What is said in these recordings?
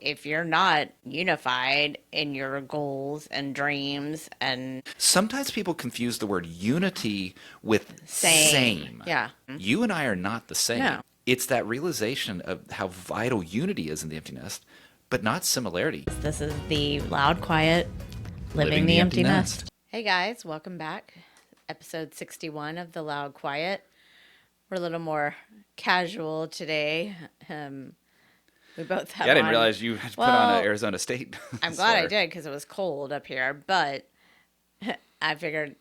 If you're not unified in your goals and dreams and Sometimes people confuse the word unity with same, same. yeah, You and I are not the no, same. It's that realization of how vital unity is in the empty nest, but not similarity. this is the loud, quiet, living Living the the empty empty nest. nest. Hey guys, welcome back. Episode 61 of the loud, quiet. We're a little more casual today. We both Yeah, I have didn't on. realize you had to put on an Well, Arizona State I'm glad I sweater. did because it was cold up here, but I figured,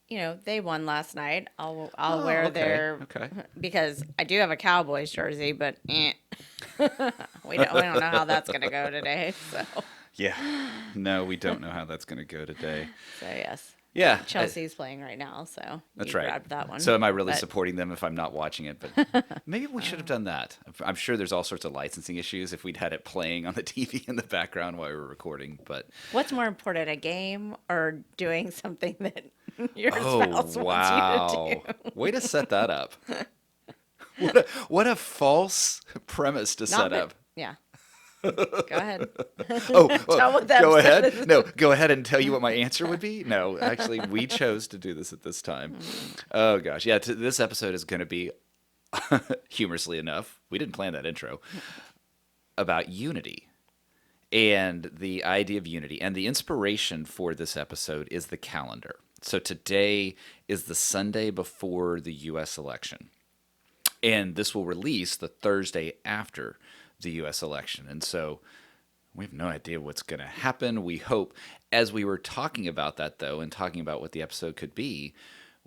they won last night. I'll Oh, wear okay, their okay. because I do have a Cowboys jersey, but we don't know how that's gonna go today. Yeah. No, we don't know how that's going to go today. So yes, Yeah, Chelsea's playing right now, so that's you right. grabbed that one. So am I really But supporting them if I'm not watching it? But maybe we should have done that. I'm sure there's all sorts of licensing issues if we'd had it playing on the TV in the background while we were recording. But what's more important, a game or doing something that your oh spouse wants you to do? wow, way to set that up. What a false premise to Not set but up. yeah. Go ahead. Oh, Tell what the go episode ahead. is. No, go ahead and tell you what my answer would be. No, actually, we chose to do this at this time. Oh gosh, yeah. This episode is going to be humorously enough. We didn't plan that intro about unity and the idea of unity. And the inspiration for this episode is the calendar. So today is the Sunday before the U.S. election. And this will release the Thursday after the U.S. election. And so we have no idea what's going to happen. We hope, as we were talking about that, though, and talking about what the episode could be,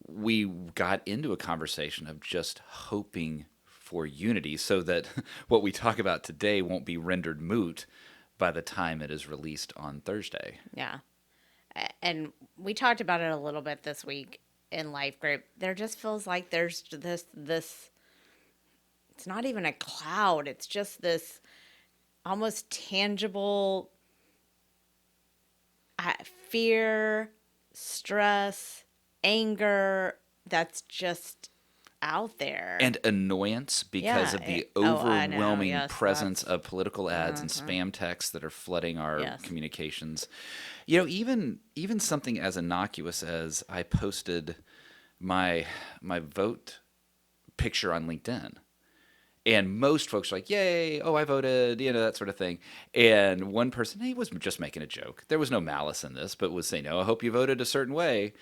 we got into a conversation of just hoping for unity so that what we talk about today won't be rendered moot by the time it is released on Thursday. Yeah. And we talked about it a little bit this week in life group. There just feels like there's this it's not even a cloud. It's just this almost tangible fear, stress, anger that's just out there. And annoyance because Yeah. of the Oh, I know. overwhelming Yes, presence that's of political ads and spam texts that are flooding our yes. communications. You know, even something as innocuous as I posted my vote picture on LinkedIn. And most folks are like, yay, oh, I voted, that sort of thing. And one person, he was just making a joke. There was no malice in this, but was saying, oh, I hope you voted a certain way.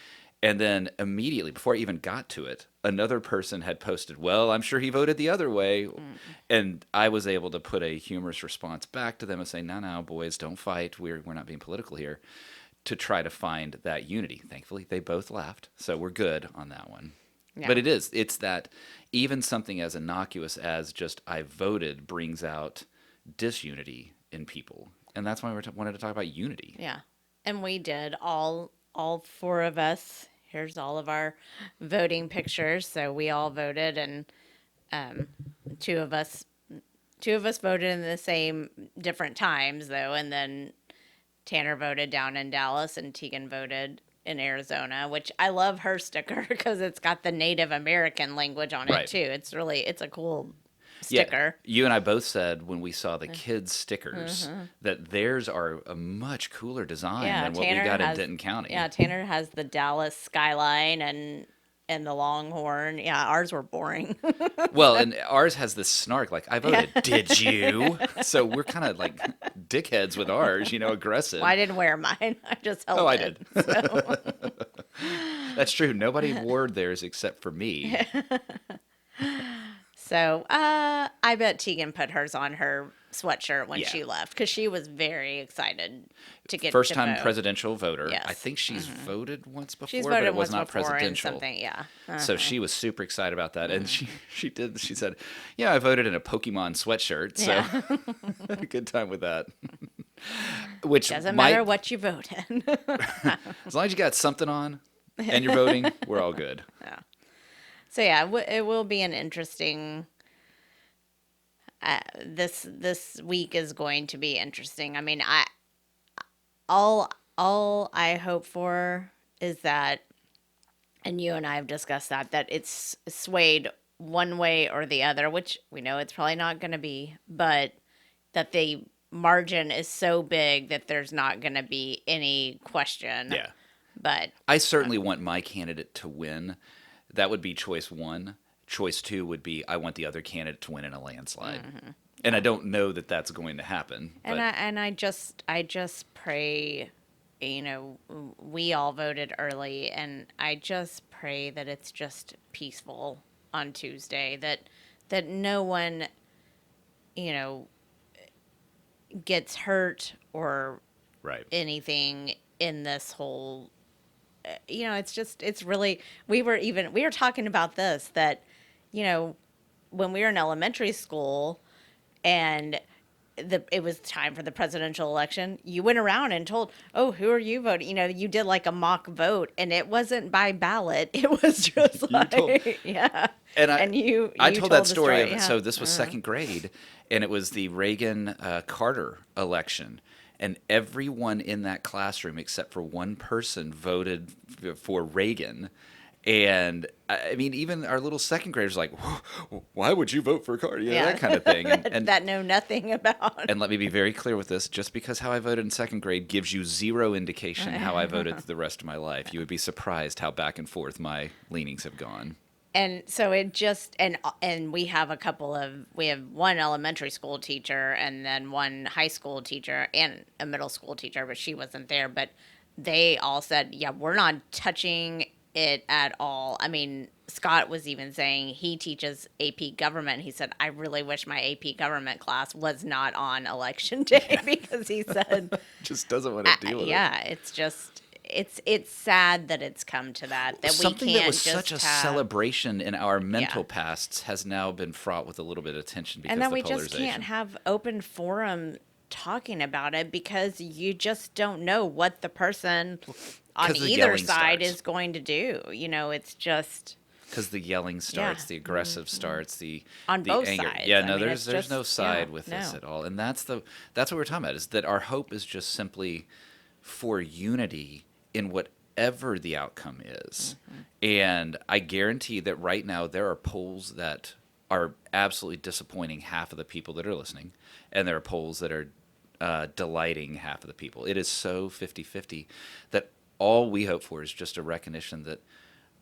And then immediately, before I even got to it, another person had posted, well, I'm sure he voted the other way. And I was able to put a humorous response back to them and say, no, boys, don't fight. We're not being political here, to try to find that unity. Thankfully, they both laughed. So we're good on that one. Yeah. But it's that even something as innocuous as just I voted brings out disunity in people. And that's why we wanted to talk about unity. Yeah. And we did all four of us. Here's all of our voting pictures. So we all voted, and um, two of us voted in the same different times though, and then Tanner voted down in Dallas, and Tegan voted in Arizona, which I love her sticker because it's got the Native American language on it Right. too. It's a cool Yeah, sticker. you and I both said when we saw the kids' stickers that theirs are a much cooler design Yeah, than what we Tanner got in has Denton County. yeah, Tanner has the Dallas skyline and the Longhorn. Yeah, ours were boring. Well, and ours has this snark like, I Yeah. voted, did you? So we're kind of like dickheads with ours, aggressive. Well, I didn't wear mine. I just held Oh, I it. did. So That's true. Nobody wore theirs except for me. I bet Tegan put hers on her sweatshirt when Yeah. she left because she was very excited to get First to time vote. presidential voter. Yes. I think she's voted once before, She's but voted it was once not before in presidential. something. Yeah. So she was super excited about that, and she said, "Yeah, I voted in a Pokemon sweatshirt, so Yeah. had a good time with that." Which Doesn't might, matter what you vote in. as long as you got something on and you're voting, we're all good. Yeah. So yeah, it will be an interesting. This week is going to be interesting. I mean, all I hope for is that, and you and I have discussed that it's swayed one way or the other, which we know it's probably not going to be, but that they margin is so big that there's not going to be any question. Yeah. But I certainly want my candidate to win. That would be choice one. Choice two would be I want the other candidate to win in a landslide. And I don't know that that's going to happen. and But I just pray, we all voted early, and I just pray that it's just peaceful on Tuesday, that no one, you know, gets hurt or right. anything in this whole, it's really, we were talking about this, that, when we were in elementary school and it was time for the presidential election, you went around and told, oh, who are you voting? You did like a mock vote, and it wasn't by ballot. It was just You told, like, yeah. and And I you told that the story of, yeah. so this was second grade, and it was the Reagan Carter election. And everyone in that classroom, except for one person, voted for Reagan. And I mean, even our little second graders like, why would you vote for Carter? Yeah. That kind of thing. That know nothing about. And let me be very clear with this. Just because how I voted in second grade gives you zero indication how I voted the rest of my life. You would be surprised how back and forth my leanings have gone. And so it just, and we have we have one elementary school teacher and then one high school teacher and a middle school teacher, but she wasn't there. But they all said, yeah, we're not touching it at all. I mean, Scott was even saying he teaches AP government. He said, I really wish my AP government class was not on election day because he said, Just doesn't want to deal with it. yeah, it's just, it's sad that it's come to that Something we can't that was just such a have, celebration in our mental pasts has now been fraught with a little bit of tension because and then of the we polarization. just can't have open forum talking about it because you just don't know what the person on 'Cause the either yelling side starts. is going to do. It's just Because the yelling starts, Yeah. the aggressive starts, the on the both anger. sides. Yeah, I no, mean, there's it's no just, side yeah, with this no. at all, and that's what we're talking about, is that our hope is just simply for unity in whatever the outcome is. And I guarantee that right now there are polls that are absolutely disappointing half of the people that are listening, and there are polls that are delighting half of the people. It is so 50-50 that all we hope for is just a recognition that,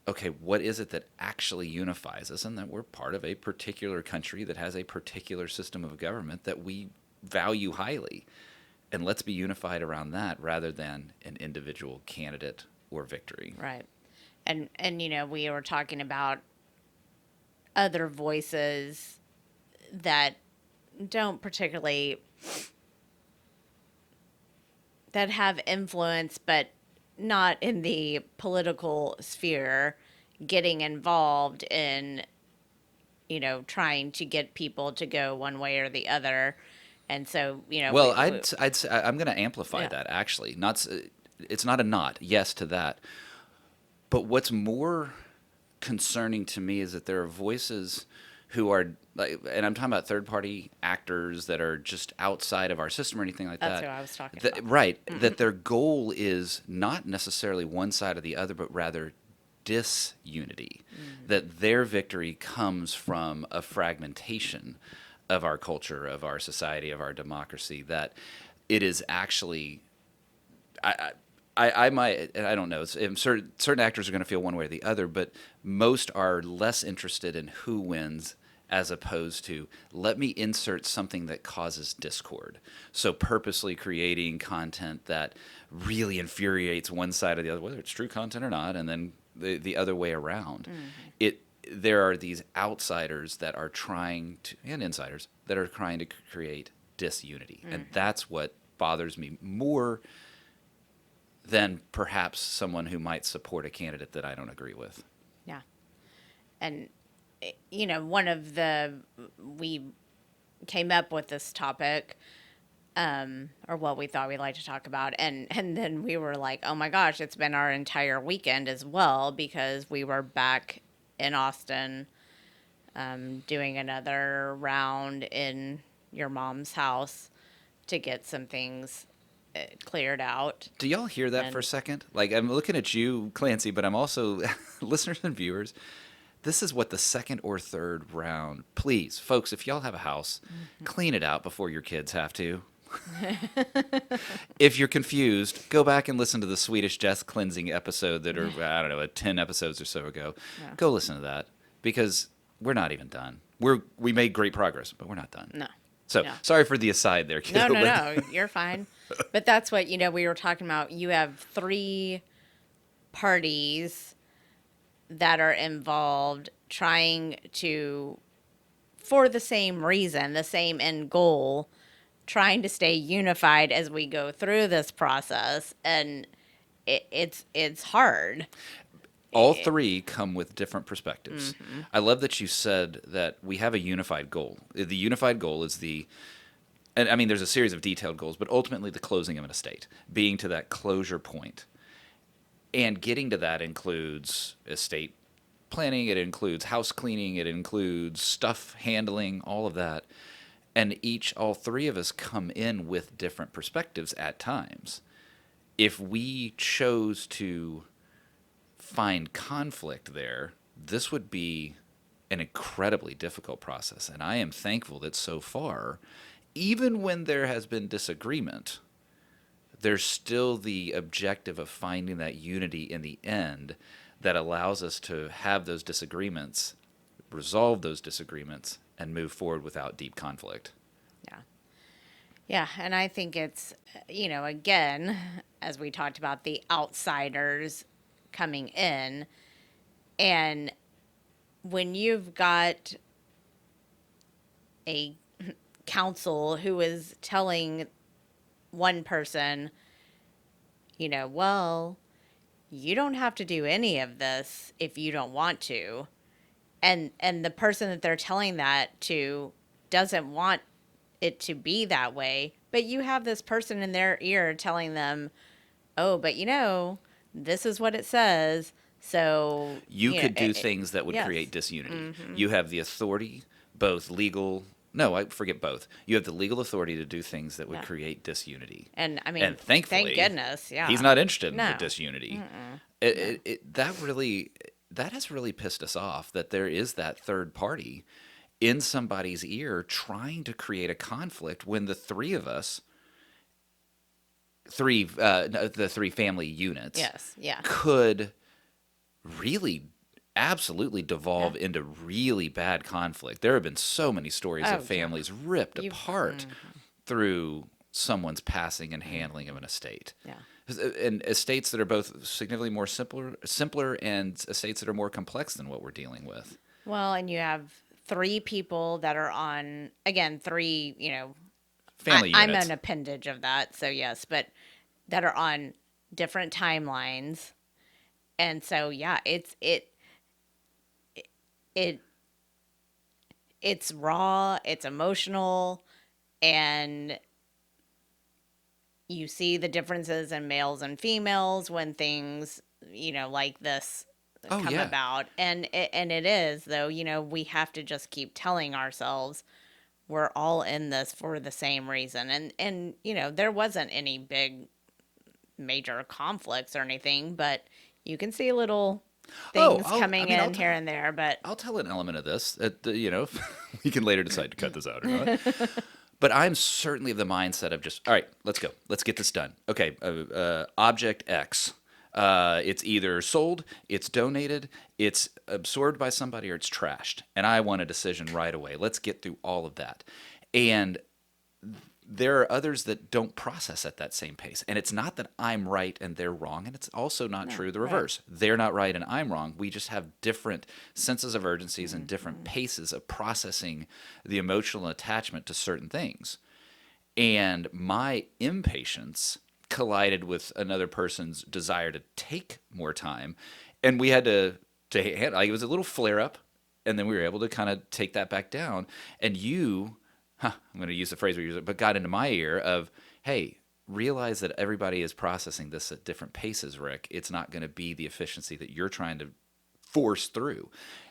okay, what is it that actually unifies us, and that we're part of a particular country that has a particular system of government that we value highly. And let's be unified around that rather than an individual candidate or victory. Right. And we were talking about other voices that don't particularly, that have influence but not in the political sphere, getting involved in trying to get people to go one way or the other. And so Well, I'd say, I'm going to amplify Yeah. that, actually. It's not a not, yes to that. But what's more concerning to me is that there are voices who are, like, and I'm talking about third-party actors that are just outside of our system or anything like That's that. who I was talking That- about. Right. That their goal is not necessarily one side or the other, but rather disunity. That their victory comes from a fragmentation of our culture, of our society, of our democracy. That it is actually, I might, and I don't know. Certain actors are going to feel one way or the other, but most are less interested in who wins as opposed to, let me insert something that causes discord. So purposely creating content that really infuriates one side or the other, whether it's true content or not, and then the other way around. There are these outsiders that are trying to, and insiders that are trying to create disunity, and that's what bothers me more than perhaps someone who might support a candidate that I don't agree with. Yeah. And we came up with this topic, or what we thought we'd like to talk about, and then we were like, oh my gosh, it's been our entire weekend as well, because we were back in Austin, doing another round in your mom's house to get some things cleared out. Do y'all hear that for a second? Like, I'm looking at you, Clancy, but I'm also, listeners and viewers, this is what the second or third round. Please, folks, if y'all have a house, clean it out before your kids have to. If you're confused, go back and listen to the Swedish death cleansing episode that are, I don't know, 10 episodes or so ago. Yeah. Go listen to that because we're not even done. We made great progress, but we're not done. No. So No. sorry for the aside there, No, kiddo. no, no. You're fine. But that's what, we were talking about. You have three parties that are involved trying to, for the same reason, the same end goal, trying to stay unified as we go through this process. And it's hard. All three come with different perspectives. Mm-hmm. I love that you said that we have a unified goal. The unified goal is and I mean, there's a series of detailed goals, but ultimately the closing of an estate, being to that closure point. And getting to that includes estate planning, it includes house cleaning, it includes stuff handling, all of that. And all three of us come in with different perspectives at times. If we chose to find conflict there, this would be an incredibly difficult process. And I am thankful that so far, even when there has been disagreement, there's still the objective of finding that unity in the end that allows us to have those disagreements, resolve those disagreements, and move forward without deep conflict. Yeah. Yeah. And I think it's, again, as we talked about, the outsiders coming in. And when you've got a council who is telling one person, well, you don't have to do any of this if you don't want to. And the person that they're telling that to doesn't want it to be that way, but you have this person in their ear telling them, "Oh, but this is what it says." So, You could do things that would yes. create disunity. You have the authority, both legal. No, I forget both. You have the legal authority to do things that would create disunity. And I mean, and thankfully, thank goodness, yeah. he's not interested in No. the disunity. That has really pissed us off. That there is that third party in somebody's ear trying to create a conflict when the three of us, the three family units, Yes, yeah. could really absolutely devolve into really bad conflict. There have been so many stories of families ripped apart through someone's passing and handling of an estate. Yeah. And estates that are both significantly more simpler and estates that are more complex than what we're dealing with. Well, and you have three people that are on, again, three, Family I'm units. an appendage of that, so yes, but that are on different timelines. And so, yeah, it's raw, it's emotional, and you see the differences in males and females when things, like this come about. And it is, though, we have to just keep telling ourselves we're all in this for the same reason. And there wasn't any big major conflicts or anything, but you can see little things coming in here and there. But I'll tell an element of this. We can later decide to cut this out or not. But I'm certainly of the mindset of just, all right, let's go. Let's get this done. Okay, object X. It's either sold, it's donated, it's absorbed by somebody, or it's trashed. And I want a decision right away. Let's get through all of that. And there are others that don't process at that same pace. And it's not that I'm right and they're wrong. And it's also not true the reverse. Right. They're not right and I'm wrong. We just have different senses of urgencies and different paces of processing the emotional attachment to certain things. And my impatience collided with another person's desire to take more time. And we had to handle it was a little flare up. And then we were able to kind of take that back down. And I'm going to use the phrase we use, but got into my ear of, hey, realize that everybody is processing this at different paces, Rick. It's not going to be the efficiency that you're trying to force through.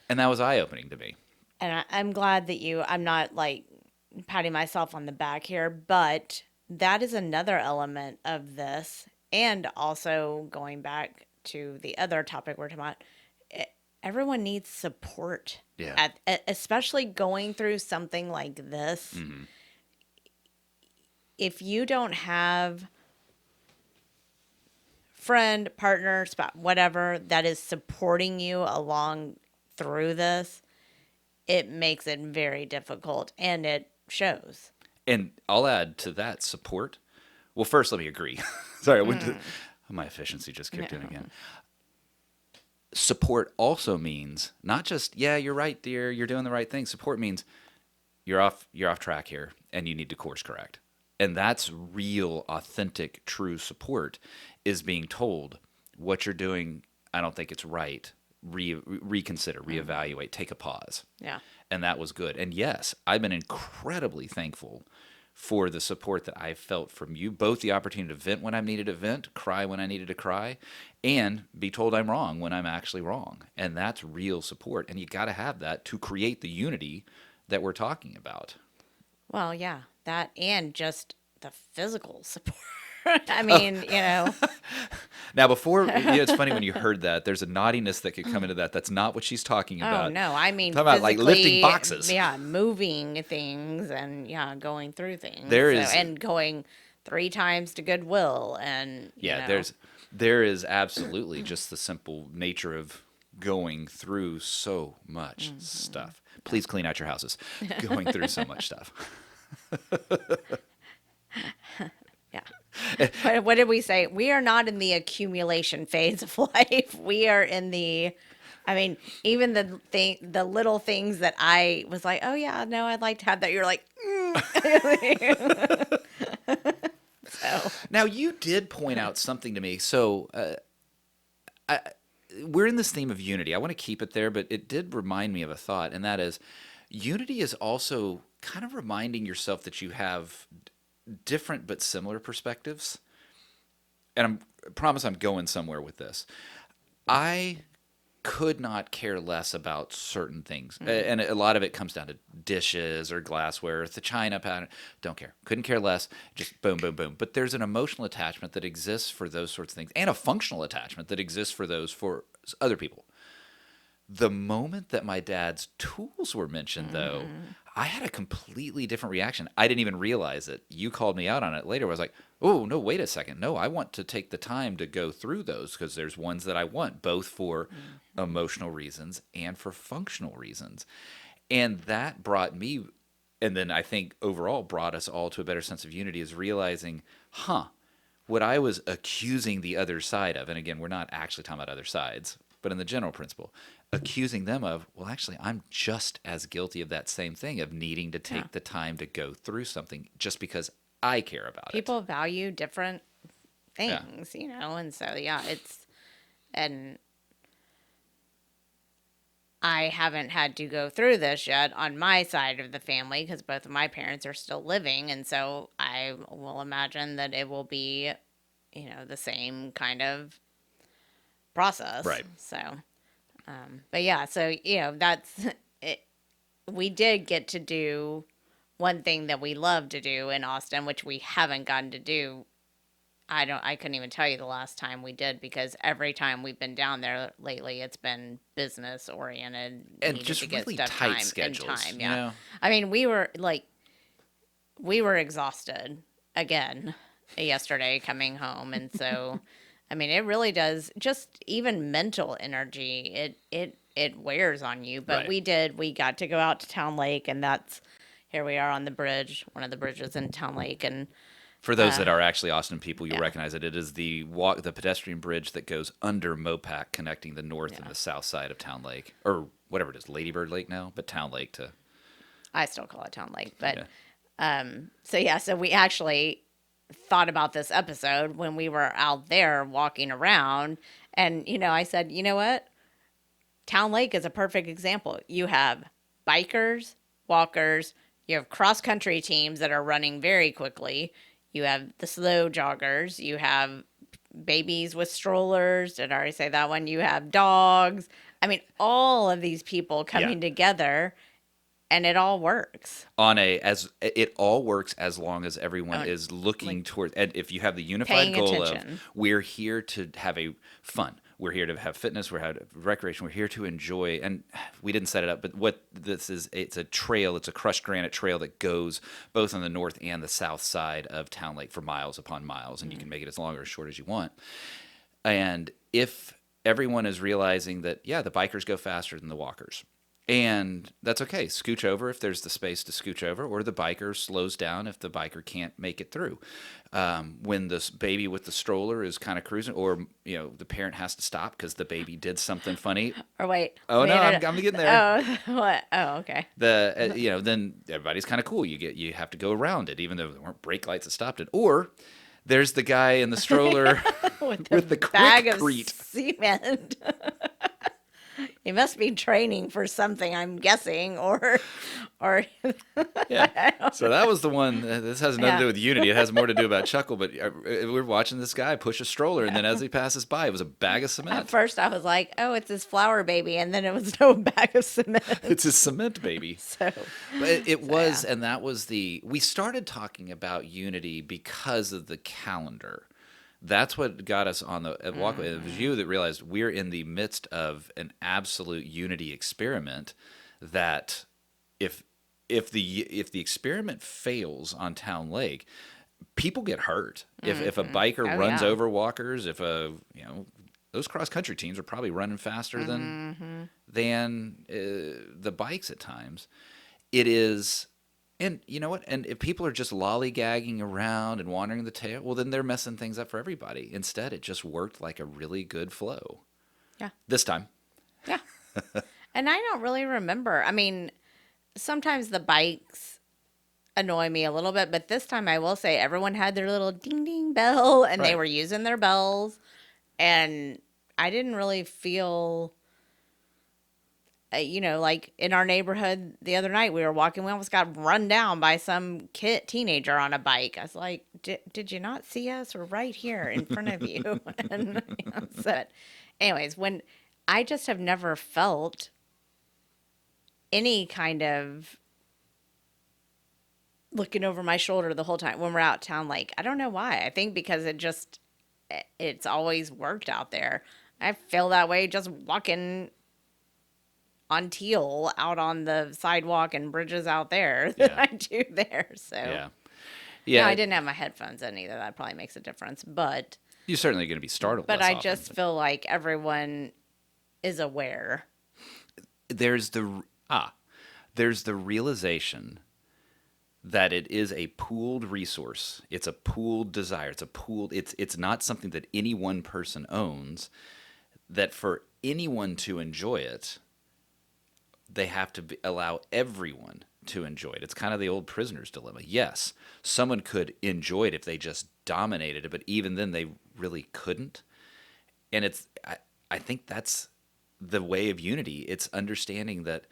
And that was eye-opening to me. And I'm glad that I'm not like patting myself on the back here, but that is another element of this. And also going back to the other topic we're talking about, everyone needs support. Yeah. Especially going through something like this. if you don't have friend, partner, spot, whatever that is supporting you along through this, it makes it very difficult and it shows. And I'll add to that support. Well, first, let me agree. Sorry, my efficiency just kicked in again. Support also means not just, yeah, you're right, dear, you're doing the right thing. Support means you're off track here and you need to course correct. And that's real, authentic, true support, is being told what you're doing, I don't think it's right. Reconsider, reevaluate, take a pause. Yeah. And that was good. And yes, I've been incredibly thankful for the support that I felt from you, both the opportunity to vent when I needed to vent, cry when I needed to cry, and be told I'm wrong when I'm actually wrong. And that's real support. And you got to have that to create the unity that we're talking about. Well, yeah, that and just the physical support. I mean, you know. Now, before, it's funny when you heard that, there's a naughtiness that could come into that. That's not what she's talking about. Oh no, I mean talking about like lifting boxes. Yeah, moving things and going through things. There is, and going 3 times to Goodwill and there is absolutely just the simple nature of going through so much stuff. Please clean out your houses. Going through so much stuff. Yeah. What did we say? We are not in the accumulation phase of life. We are in the, I mean, even the little things that I was like, oh yeah, no, I'd like to have that. You're like, So. Now you did point out something to me. So we're in this theme of unity. I want to keep it there, but it did remind me of a thought, and that is, unity is also kind of reminding yourself that you have different but similar perspectives. And I promise I'm going somewhere with this. I could not care less about certain things. And a lot of it comes down to dishes or glassware, the china pattern. Don't care. Couldn't care less. Just boom, boom, boom. But there's an emotional attachment that exists for those sorts of things, and a functional attachment that exists for those for other people. The moment that my dad's tools were mentioned, though, I had a completely different reaction. I didn't even realize it. You called me out on it later. I was like, oh, no, wait a second. No, I want to take the time to go through those, because there's ones that I want, both for emotional reasons and for functional reasons. And that brought me, and then I think overall brought us all to a better sense of unity, is realizing, what I was accusing the other side of, and again, we're not actually talking about other sides, but in the general principle, accusing them of, well, actually, I'm just as guilty of that same thing, of needing to take the time to go through something just because I care about it. People value different things, and so, and I haven't had to go through this yet on my side of the family because both of my parents are still living, and so I will imagine that it will be, the same kind of process. Right. So, but yeah, so, that's it. We did get to do one thing that we love to do in Austin, which we haven't gotten to do. I couldn't even tell you the last time we did, because every time we've been down there lately, it's been business oriented and just really tight schedules. Yeah. I mean, we were exhausted again yesterday coming home. And so, I mean, it really does, just even mental energy. It wears on you, but right. we got to go out to Town Lake, and here we are on the bridge, one of the bridges in Town Lake. And for those that are actually Austin people, you'll recognize it. It is the pedestrian bridge that goes under Mopac, connecting the north and the south side of Town Lake, or whatever it is, Ladybird Lake now, but Town Lake to. I still call it Town Lake, but so we actually thought about this episode when we were out there walking around, and I said, you know what, Town Lake is a perfect example. You have bikers, walkers, you have cross country teams that are running very quickly. You have the slow joggers. You have babies with strollers. Did I already say that one? You have dogs. I mean, all of these people coming together, and it all works. It all works as long as everyone is looking toward. And if you have the unified goal of, we're here to have a fun, We're here to have fitness. We're here to have recreation. We're here to enjoy. And we didn't set it up, but what this is, it's a trail. It's a crushed granite trail that goes both on the north and the south side of Town Lake for miles upon miles, and you can make it as long or as short as you want. And if everyone is realizing that, yeah, the bikers go faster than the walkers, and that's okay. Scooch over if there's the space to scooch over, or the biker slows down if the biker can't make it through. When this baby with the stroller is kind of cruising, or the parent has to stop because the baby did something funny. Or wait. Oh no, I'm getting there. Oh, what? Oh, okay. Then everybody's kind of cool. You have to go around it, even though there weren't brake lights that stopped it. Or there's the guy in the stroller with the bag quick of crete. cement. He must be training for something, I'm guessing, or Yeah. So that was the one. This has nothing to do with Unity. It has more to do about Chuckle. But we're watching this guy push a stroller, and then as he passes by, it was a bag of At cement. first I was like, oh, it's his flower baby, and then it was no bag of cement. It's his cement baby. So, But it was, and that was we started talking about Unity because of the calendar. That's what got us on the walkway. It was you that realized we're in the midst of an absolute Unity experiment. That if the experiment fails on Town Lake, people get hurt. If a biker runs over walkers, if those cross country teams are probably running faster than the bikes at times. It is. And you know what? And if people are just lollygagging around and wandering the tail, well, then they're messing things up for everybody. Instead, it just worked like a really good flow. Yeah. This time. Yeah. And I don't really remember. I mean, sometimes the bikes annoy me a little bit, but this time I will say everyone had their little ding ding bell and they Right. were using their bells. And I didn't really feel. Like in our neighborhood the other night, we were walking. We almost got run down by some teenager on a bike. I was like, "Did you not see us? We're right here in front of you." And so, anyways, when I just have never felt any kind of looking over my shoulder the whole time when we're out Town Lake. I don't know why. I think because it's always worked out there. I feel that way just walking on Teal out on the sidewalk and bridges out there than Yeah. I do there. So Yeah. no, Yeah. I didn't have my headphones in either. That probably makes a difference. But You're certainly going to be startled. but less I often. just feel like everyone is aware. There's the realization that it is a pooled resource. It's a pooled desire. It's not something that any one person owns. That for anyone to enjoy it, they have to allow everyone to enjoy it. It's kind of the old prisoner's dilemma. Yes, someone could enjoy it if they just dominated it, but even then they really couldn't. And I think that's the way of Unity. It's understanding that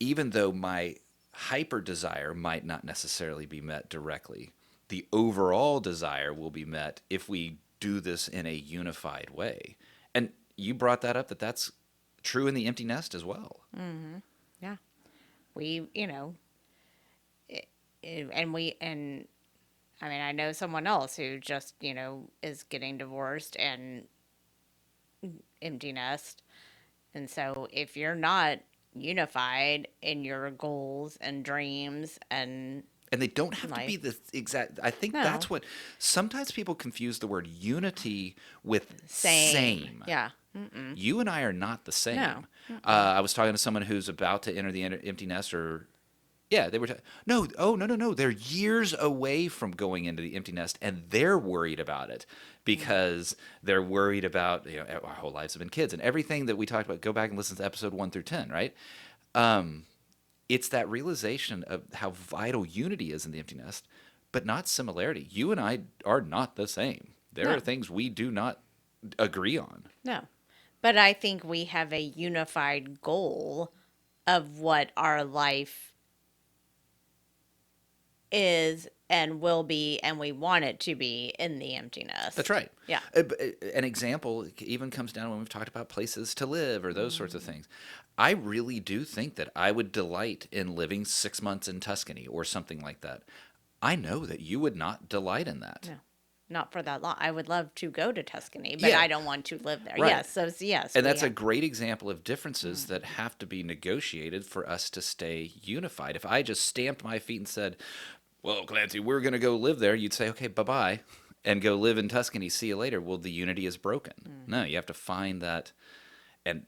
even though my hyper desire might not necessarily be met directly, the overall desire will be met if we do this in a unified way. And you brought that up, that's true in the empty nest as well. Mm-hmm. Yeah. We, and I mean, I know someone else who just, is getting divorced and empty nest. And so if you're not unified in your goals and dreams and they don't have to be the exact. I think that's what sometimes people confuse the word unity with same. Yeah. You and I are not the same. No. I was talking to someone who's about to enter the empty nest, or they were. No. They're years away from going into the empty nest, and they're worried about it because they're worried about our whole lives have been kids and everything that we talked about. Go back and listen to episode 1 through 10, right? It's that realization of how vital unity is in the empty nest, but not similarity. You and I are not the same. There are things we do not agree on. No. But I think we have a unified goal of what our life is and will be, and we want it to be in the emptiness. That's right. Yeah. An example even comes down when we've talked about places to live or those sorts of things. I really do think that I would delight in living 6 months in Tuscany or something like that. I know that you would not delight in that. not for that long. I would love to go to Tuscany, but Yeah. I don't want to live there. Right. Yes, so yes, And we that's a have- great example of differences that have to be negotiated for us to stay unified. If I just stamped my feet and said, well, Clancy, we're going to go live there, you'd say, okay, bye-bye, and go live in Tuscany, see you later. Well, the unity is broken. No, you have to find that. And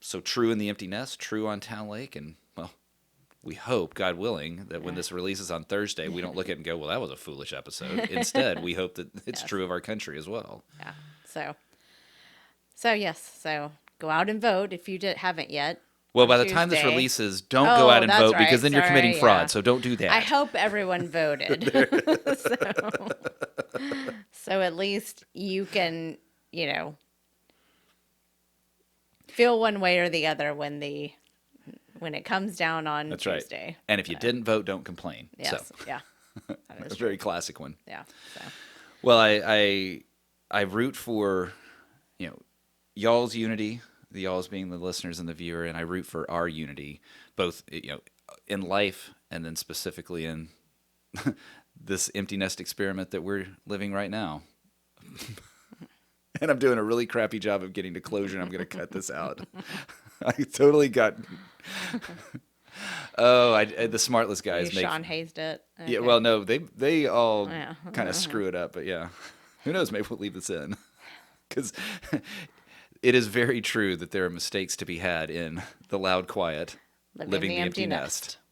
so true in the empty nest, true on Town Lake, and, well, we hope, God willing, that when this releases on Thursday, we don't look at it and go, well, that was a foolish episode. Instead, we hope that it's Yes. true of our country as well. yeah. So yes, so go out and vote if you haven't yet. Well, on by the time this Tuesday. releases, don't go out and that's vote right. because then you're committing Sorry, fraud. yeah. So don't do that. I hope everyone voted. So at least you can, feel one way or the other when it comes down on That's Tuesday. right. And if you didn't vote, don't complain. Yes. So, Yeah. That is a true. very classic one. Yeah. So Well, I root for, y'all's unity, the y'all's being the listeners and the viewer, and I root for our unity, both, in life and then specifically in this empty nest experiment that we're living right now. And I'm doing a really crappy job of getting to closure, and I'm going to cut this out. I totally got... Oh, the Smartless guys you make... Sean Hayes'd it. Yeah, Okay. well, no, they all Yeah. kind of screw it up, but yeah. Who knows, maybe we'll leave this in. Because it is very true that there are mistakes to be had in the loud, quiet, living the empty nest.